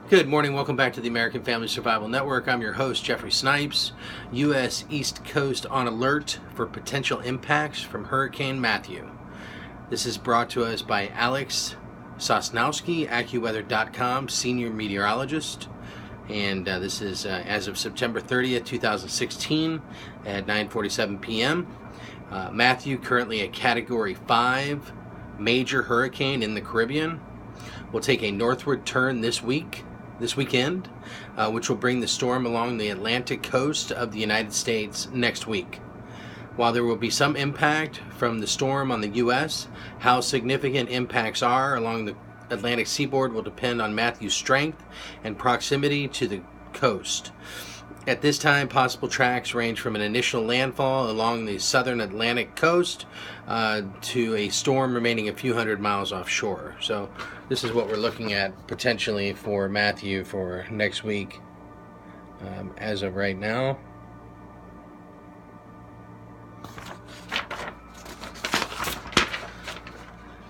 Good morning. Welcome back to the American Family Survival Network. I'm your host, Jeffrey Snipes. U.S. East Coast on alert for potential impacts from Hurricane Matthew. This is brought to us by Alex Sosnowski, AccuWeather.com, senior meteorologist. And this is as of September 30th, 2016 at 9:47 p.m. Matthew, currently a Category 5 major hurricane in the Caribbean, will take a northward turn this weekend, which will bring the storm along the Atlantic coast of the United States next week. While there will be some impact from the storm on the U.S., how significant impacts are along the Atlantic Seaboard will depend on Matthew's strength and proximity to the coast. At this time, possible tracks range from an initial landfall along the southern Atlantic coast to a storm remaining a few hundred miles offshore. So this is what we're looking at potentially for Matthew for next week as of right now.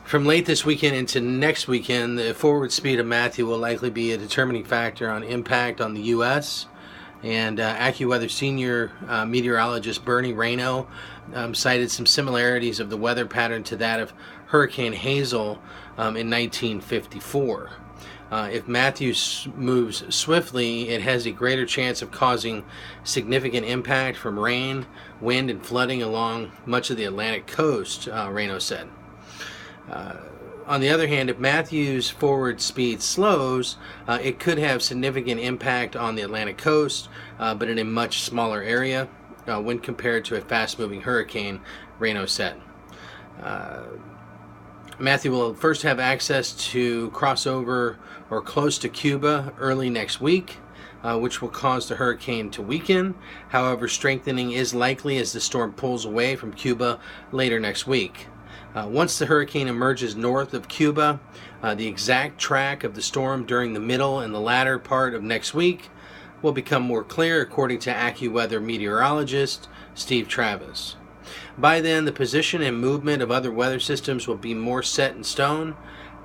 From late this weekend into next weekend, the forward speed of Matthew will likely be a determining factor on impact on the U.S., and AccuWeather senior meteorologist Bernie Rayno cited some similarities of the weather pattern to that of Hurricane Hazel in 1954. If Matthew moves swiftly, it has a greater chance of causing significant impact from rain, wind, and flooding along much of the Atlantic coast, Rayno said. On the other hand, if Matthew's forward speed slows, it could have significant impact on the Atlantic coast, but in a much smaller area when compared to a fast-moving hurricane, Rayno said. Matthew will first have access to crossover or close to Cuba early next week, which will cause the hurricane to weaken. However, strengthening is likely as the storm pulls away from Cuba later next week. Once the hurricane emerges north of Cuba, the exact track of the storm during the middle and the latter part of next week will become more clear, according to AccuWeather meteorologist Steve Travis. By then, the position and movement of other weather systems will be more set in stone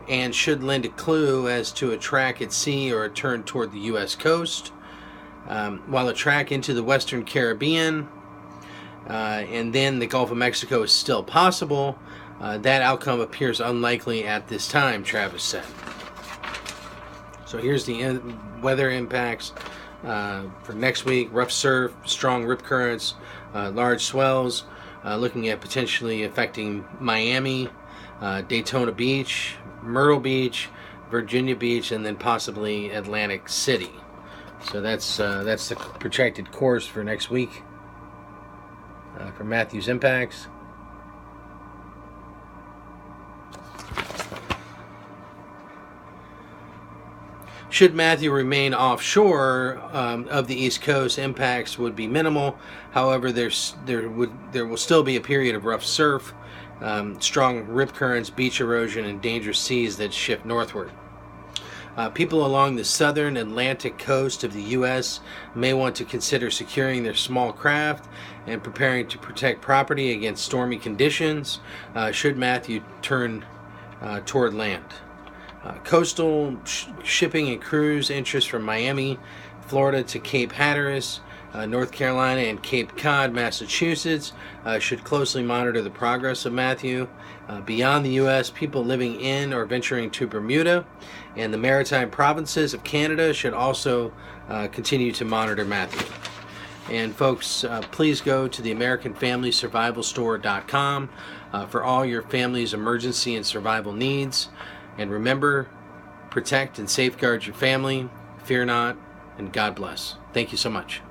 and should lend a clue as to a track at sea or a turn toward the U.S. coast, while a track into the western Caribbean and then the Gulf of Mexico is still possible. That outcome appears unlikely at this time, Travis said. So here's the weather impacts for next week. Rough surf, strong rip currents, large swells, looking at potentially affecting Miami, Daytona Beach, Myrtle Beach, Virginia Beach, and then possibly Atlantic City. So that's the projected course for next week for Matthew's impacts. Should Matthew remain offshore of the East Coast, impacts would be minimal. However, there will still be a period of rough surf, strong rip currents, beach erosion, and dangerous seas that shift northward. People along the southern Atlantic coast of the U.S. may want to consider securing their small craft and preparing to protect property against stormy conditions should Matthew turn toward land. Coastal shipping and cruise interest from Miami, Florida to Cape Hatteras, North Carolina, and Cape Cod, Massachusetts should closely monitor the progress of Matthew. Beyond the U.S., people living in or venturing to Bermuda and the maritime provinces of Canada should also continue to monitor Matthew. And folks, please go to the AmericanFamilySurvivalStore.com for all your family's emergency and survival needs. And remember, protect and safeguard your family, fear not, and God bless. Thank you so much.